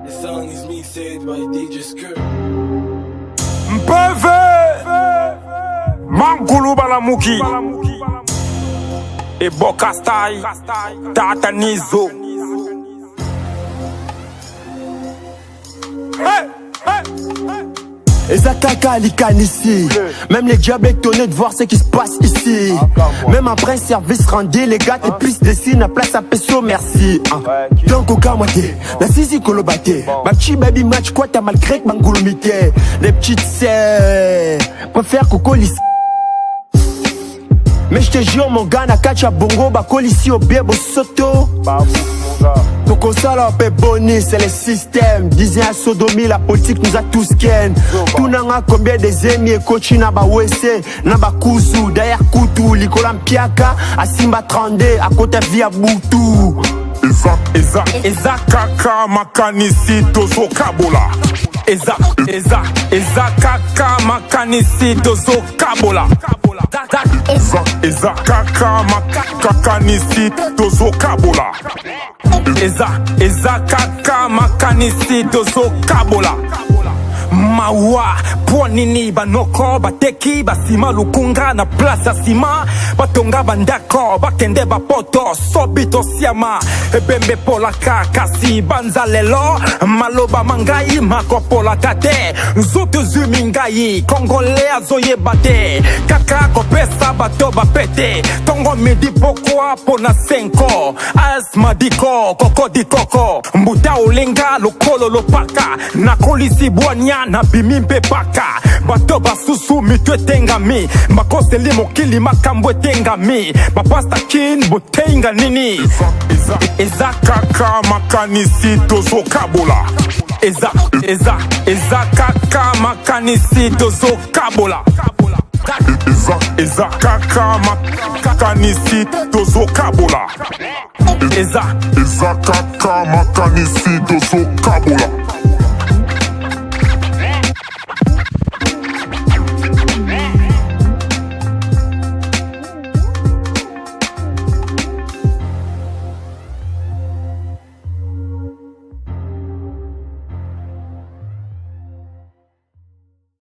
The song is me said by DJ Skirt. Mpeve Mankulu Balamuki Eboka Style Tata Nizo. Hey, hey, hey. Et ça caca ici. Même les diables étonnés de voir ce qui se passe ici. Même après service rendu, les gars te plus de signes à place à peso, merci. Donc au kamoté, la sisi kolobate. Ma petit baby match quoi t'as malgré que mangulumite. Les petites sœurs préfèrent coco ici. Mais je te jure mon gars na kacha bongo bakol ici au biebo soto. Coco Sala pe boni, c'est le système. Disait à sodomie, la politique nous a tous ken. Tout n'a combien des amis et coach na ba wese, na ba kusu, derrière Koutou, Likolam Piaka, à Simba 32, à côté via Boutou. Eza kaka makanisi tozo kabola. Eza kaka makanisi tozo kabola. Eza kaka makanisi tozo kabola. Eza kaka makanisi tozo kabola. Mawa ponini banoko bateki basima lukunga na plaza sima batonga bandako bakende bapoto sobito siama ebembe polaka kasi banza lelo maloba mangai makopola kate nzutu zumingai kongole azoye bate kaka kopesa bato bapete tongo midi pokwa pona senko asma diko koko dikoko mbuta olenga lokolo lopaka na kolisi bwanya na bimimpe paka bato basusu mitwe tengami makoseli mokili makambo tengami bapasta kin botenga nini eza kaka makanisi tozo kabola. Eza kaka makanisi tozo kabola. Eza kaka makanisi tozo kabola. Eza kaka makanisi tozo kabola.